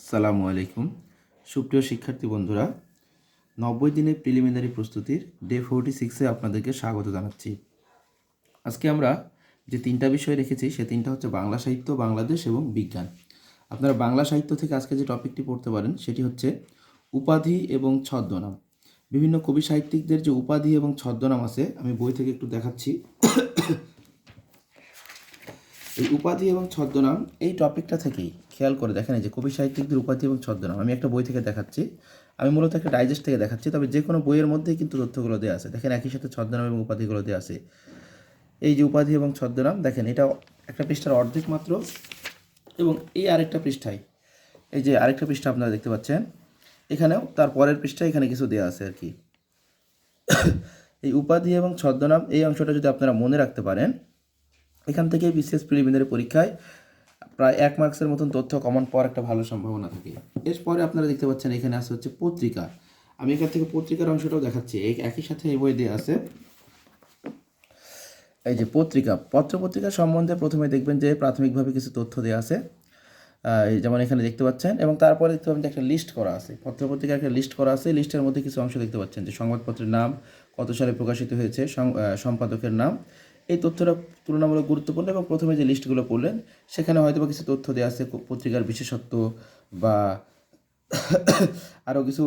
আসসালামু আলাইকুম সুপ্রিয় শিক্ষার্থী বন্ধুরা, 90 দিনের প্রিলিমিনারি প্রস্তুতির ডে 46-এ আপনাদেরকে স্বাগত জানাচ্ছি। আজকে আমরা যে তিনটা বিষয় রেখেছি সে তিনটা হচ্ছে বাংলা সাহিত্য, বাংলাদেশ এবং বিজ্ঞান। আপনারা বাংলা সাহিত্য থেকে আজকে যে টপিকটি পড়তে পারেন সেটি হচ্ছে উপাধি এবং ছদ্মনাম। বিভিন্ন কবি সাহিত্যিকদের যে উপাধি এবং ছদ্মনাম আছে, আমি বই থেকে একটু দেখাচ্ছি। এই উপাধি এবং ছদ্মনাম এই টপিকটা থেকেই খেয়াল করে দেখেন, এই যে কবি সাহিত্যিকদের উপাধি এবং ছদ্মনাম আমি একটা বই থেকে দেখাচ্ছি। আমি মূলত একটা ডাইজেস্ট থেকে দেখাচ্ছি, তবে যে কোনো বইয়ের মধ্যেই কিন্তু তথ্যগুলো দেওয়া আছে। দেখেন একই সাথে ছদ্মনাম এবং উপাধিগুলো দেওয়া আছে। এই যে উপাধি এবং ছদ্মনাম, দেখেন এটা একটা পৃষ্ঠার অর্ধেক মাত্র, এবং এই আরেকটা পৃষ্ঠায়, এই যে আরেকটা পৃষ্ঠা আপনারা দেখতে পাচ্ছেন, এখানেও তার পরের পৃষ্ঠায় এখানে কিছু দেওয়া আছে আর কি। এই উপাধি এবং ছদ্মনাম এই অংশটা যদি আপনারা মনে রাখতে পারেন, এখান থেকে বিসিএস প্রিলিমিনারি পরীক্ষায় প্রায় 1 মার্কসের মতন তথ্য কমন পাওয়ার একটা ভালো সম্ভাবনা থাকে। এরপরে আপনারা দেখতে পাচ্ছেন এখানে আছে হচ্ছে পত্রিকা। আমি এখান থেকে পত্রিকার অংশটাও দেখাচ্ছি, একই সাথে এই বই দেওয়া আছে। এই যে পত্রিকা, পত্রিকা সম্বন্ধে প্রথমে দেখবেন যে প্রাথমিকভাবে কিছু তথ্য দেওয়া আছে, যেমন এখানে দেখতে পাচ্ছেন, এবং তারপরে দেখতে পাবেন যে একটা লিস্ট করা আছে, পত্রিকার একটা লিস্ট করা আছে। লিস্টের মধ্যে কিছু অংশ দেখতে পাচ্ছেন যে সংবাদপত্রের নাম, কত সালে প্রকাশিত হয়েছে, সম্পাদকের নাম। এই তথ্যটা তুলনামূলক গুরুত্বপূর্ণ, এবং প্রথমে যে লিস্টগুলো পড়লেন সেখানে হয়তো বা কিছু তথ্য দেওয়া আছে পত্রিকার বিশেষত্ব বা আরও কিছু।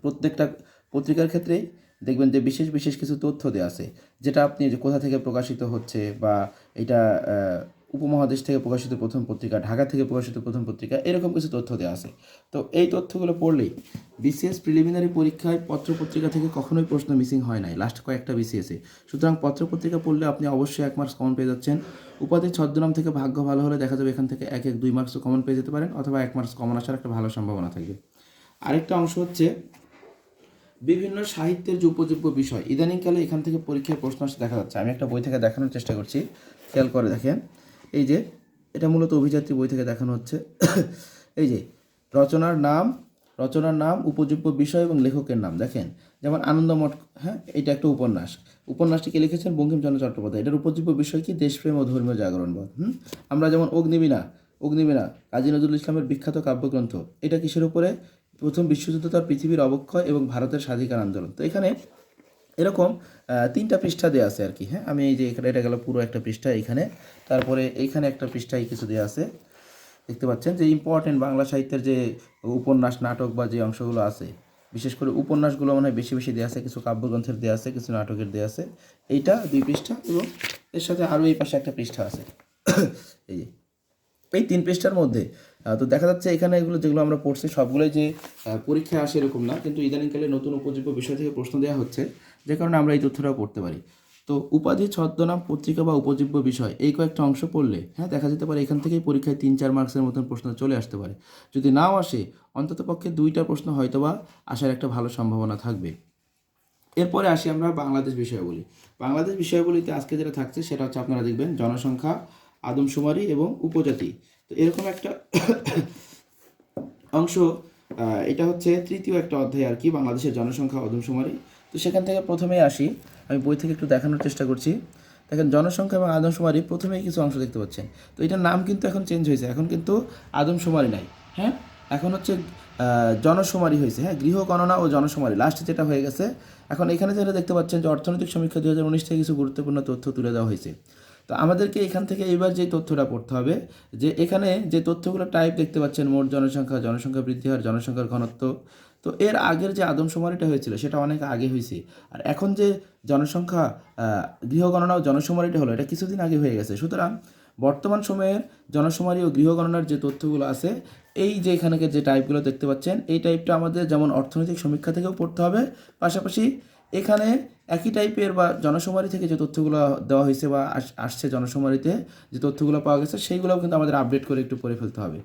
প্রত্যেকটা পত্রিকার ক্ষেত্রেই দেখবেন যে বিশেষ বিশেষ কিছু তথ্য দেওয়া আছে, যেটা আপনি যে কোথা থেকে প্রকাশিত হচ্ছে, বা এটা উপমহাদেশ থেকে প্রকাশিত প্রথম পত্রিকা, ঢাকা থেকে প্রকাশিত প্রথম পত্রিকা, এরকম কিছু তথ্য দেওয়া আছে। তো এই তথ্যগুলো পড়লেই বিসিএস প্রিলিমিনারি পরীক্ষায় পত্রপত্রিকা থেকে কখনোই প্রশ্ন মিসিং হয় নাই লাস্ট কয়েকটা বিসিএসে। সুতরাং পত্রপত্রিকা পড়লে আপনি অবশ্যই 1 মার্কস কমন পেয়ে যাচ্ছেন। উপাধি ছদ্মনাম থেকে ভাগ্য ভালো হলে দেখা যাবে এখান থেকে 2 মার্কসও কমন পেয়ে যেতে পারেন, অথবা 1 মার্কস কমন আসার একটা ভালো সম্ভাবনা থাকবে। আরেকটা অংশ হচ্ছে বিভিন্ন সাহিত্যের যে উপযোগ্য বিষয়। ইদানিংকালে এখান থেকে পরীক্ষায় প্রশ্ন আসতে দেখা যাচ্ছে। আমি একটা বই থেকে দেখানোর চেষ্টা করছি, খেয়াল করে দেখেন। এই যে এটা মূলত অভিযাত্রী বই থেকে দেখানো হচ্ছে। এই যে রচনার নাম, উপযোগ্য বিষয় এবং লেখকের নাম। দেখেন যেমন আনন্দমঠ, হ্যাঁ, এটা একটা উপন্যাস। উপন্যাসটিকে লিখেছেন বঙ্কিমচন্দ্র চট্টোপাধ্যায়। এটার উপযোগ্য বিষয় কি? দেশপ্রেম ও ধর্মীয় জাগরণবোধ। আমরা যেমন অগ্নিবীণা কাজী নজরুল ইসলামের বিখ্যাত কাব্যগ্রন্থ। এটা কিসের উপরে? প্রথম বিশ্বযুদ্ধ, তার পৃথিবীর অবক্ষয় এবং ভারতের স্বাধিকার আন্দোলন। তো এখানে এরকম 3টা পৃষ্ঠা দেওয়া আছে আর কি। হ্যাঁ, আমি এই যে এখানে, এটা গেল পুরো একটা পৃষ্ঠা এখানে, তারপরে এইখানে একটা পৃষ্ঠায় কিছু দেওয়া আছে। দেখতে পাচ্ছেন যে ইম্পর্টেন্ট বাংলা সাহিত্যের যে উপন্যাস, নাটক বা যে অংশগুলো আছে, বিশেষ করে উপন্যাসগুলো মনে হয় বেশি বেশি দেওয়া আছে, কিছু কাব্যগ্রন্থের দেওয়া আছে, কিছু নাটকের দেওয়া আছে। এইটা 2 পৃষ্ঠা, এবং এর সাথে আরও এই পাশে একটা পৃষ্ঠা আছে। এই যে এই 3 পৃষ্ঠার মধ্যে তো দেখা যাচ্ছে এখানে এগুলো যেগুলো আমরা পড়ছি সবগুলোই যে পরীক্ষায় আসে এরকম না, কিন্তু ইদানিংকালে নতুন উপযোগ্য বিষয় থেকে প্রশ্ন দেওয়া হচ্ছে, যে কারণে আমরা এই তথ্যটাও পড়তে পারি। তো উপাধি, ছদ্মনাম, পত্রিকা বা উপযোগ্য বিষয়, এই কয়েকটা অংশ পড়লে হ্যাঁ দেখা যেতে পারে এখান থেকেই পরীক্ষায় 3-4 মার্কসের মতন প্রশ্ন চলে আসতে পারে। যদি নাও আসে, অন্তত পক্ষে 2টা প্রশ্ন হয়তো বা আসার একটা ভালো সম্ভাবনা থাকবে। এরপরে আসি আমরা বাংলাদেশ বিষয়াবলী। বাংলাদেশ বিষয়াবলীতে আজকে যেটা থাকছে সেটা হচ্ছে, আপনারা দেখবেন জনসংখ্যা, আদমশুমারি এবং উপজাতি। তো এরকম একটা অংশ, এটা হচ্ছে তৃতীয় একটা অধ্যায় আর কি, বাংলাদেশের জনসংখ্যা, আদমশুমারি। তো সেখান থেকে প্রথমেই আসি, আমি বই থেকে একটু দেখানোর চেষ্টা করছি। দেখেন জনসংখ্যা এবং আদমশুমারি, প্রথমেই কিছু অংশ দেখতে পাচ্ছেন। তো এটার নাম কিন্তু এখন চেঞ্জ হয়েছে, এখন কিন্তু আদমশুমারি নাই, হ্যাঁ, এখন হচ্ছে জনশুমারি হয়েছে। হ্যাঁ, গৃহ গণনা ও জনশুমারি লাস্টে যেটা হয়ে গেছে। এখন এখানে যেটা দেখতে পাচ্ছেন যে অর্থনৈতিক সমীক্ষা 2019 থেকে কিছু গুরুত্বপূর্ণ তথ্য তুলে দেওয়া হয়েছে। তো আমাদেরকে এখান থেকে এবার যে তথ্যটা পড়তে হবে, যে এখানে যে তথ্যগুলো টাইপ দেখতে পাচ্ছেন, মোট জনসংখ্যা, জনসংখ্যা বৃদ্ধি হার, জনসংখ্যার ঘনত্ব। তো এর আগের যে আদমশুমারিটা হয়েছিল সেটা অনেক আগে হয়েছে, আর এখন যে জনসংখ্যা, গৃহগণনা ও জনশুমারিটা হলো, এটা কিছুদিন আগে হয়ে গেছে। সুতরাং বর্তমান সময়ের জনশুমারি ও গৃহগণনার যে তথ্যগুলো আছে, এই যে এখানকার যে টাইপগুলো দেখতে পাচ্ছেন, এই টাইপটা আমাদের যেমন অর্থনৈতিক সমীক্ষা থেকেও পড়তে হবে, পাশাপাশি এখানে একই টাইপের বা জনশুমারি থেকে যে তথ্যগুলো দেওয়া হয়েছে বা আসছে, জনশুমারিতে যে তথ্যগুলো পাওয়া গেছে সেইগুলোও কিন্তু আমাদের আপডেট করে একটু পড়ে ফেলতে হবে।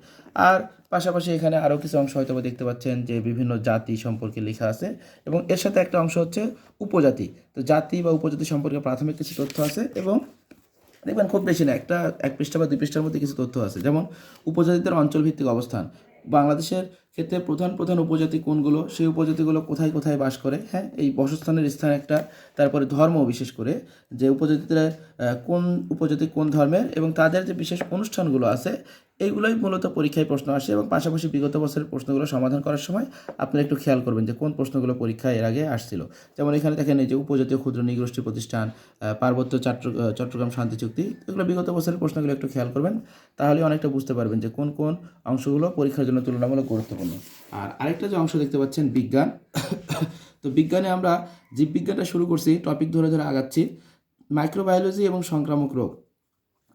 আর পাশাপাশি এখানে আরও কিছু অংশ হয়তো দেখতে পাচ্ছেন যে বিভিন্ন জাতি সম্পর্কে লেখা আছে, এবং এর সাথে একটা অংশ হচ্ছে উপজাতি। তো জাতি বা উপজাতি সম্পর্কে প্রাথমিক কিছু তথ্য আছে, এবং দেখবেন খুব বেশি না, 1 পৃষ্ঠা বা 2 পৃষ্ঠার মধ্যে কিছু তথ্য আছে, যেমন উপজাতিদের অঞ্চলভিত্তিক অবস্থান। বাংলাদেশের ক্ষেত্রে প্রধান প্রধান উপজাতি কোনগুলো, সেই উপজাতিগুলো কোথায় কোথায় বাস করে, হ্যাঁ, এই বাসস্থানের স্থান একটা, তারপরে ধর্ম, বিশেষ করে যে উপজাতিরা কোন উপজাতি কোন ধর্মের, এবং তাদের যে বিশেষ অনুষ্ঠানগুলো আছে, এইগুলোই মূলত পরীক্ষায় প্রশ্ন আসে। এবং পাশাপাশি বিগত বছরের প্রশ্নগুলো সমাধান করার সময় আপনারা একটু খেয়াল করবেন যে কোন প্রশ্নগুলো পরীক্ষায় এর আগে আসছিল। যেমন এখানে দেখেন এই যে উপজাতীয় ক্ষুদ্র নৃগোষ্ঠী প্রতিষ্ঠান, পার্বত্য চট্টগ্রাম শান্তি চুক্তি, এগুলো বিগত বছরের প্রশ্নগুলো একটু খেয়াল করবেন, তাহলে অনেকটা বুঝতে পারবেন যে কোন কোন অংশগুলো পরীক্ষার জন্য তুলনামূলক গুরুত্বপূর্ণ। আর আরেকটা যে অংশ দেখতে পাচ্ছেন বিজ্ঞান, তো বিজ্ঞানে আমরা জীববিজ্ঞানটা শুরু করছি, টপিক ধরে ধরে আগাচ্ছি। মাইক্রোবায়োলজি এবং সংক্রামক রোগ,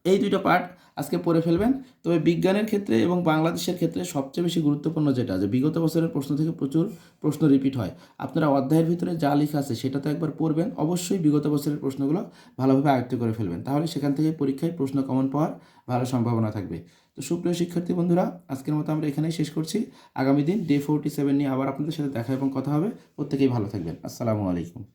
এই দুইটা পার্ট আজকে পড়ে ফেলবেন। তবে বিজ্ঞানের ক্ষেত্রে এবং বাংলাদেশের ক্ষেত্রে সবচেয়ে বেশি গুরুত্বপূর্ণ যেটা, যে বিগত বছরের প্রশ্ন থেকে প্রচুর প্রশ্ন রিপিট হয়, আপনারা অধ্যায়ের ভিতরে যা লেখা আছে সেটা তো একবার পড়বেন, অবশ্যই বিগত বছরের প্রশ্নগুলো ভালোভাবে আয়ত্ত করে ফেলবেন, তাহলে সেখান থেকে পরীক্ষায় প্রশ্ন কমন পাওয়ার ভালো সম্ভাবনা থাকবে। তো সুপ্রিয় শিক্ষার্থী বন্ধুরা, আজকের মতো আমরা এখানেই শেষ করছি। আগামী দিন ডে 47 নিয়ে আবার আপনাদের সাথে দেখা এবং কথা হবে। প্রত্যেকেই ভালো থাকবেন। আসসালামু আলাইকুম।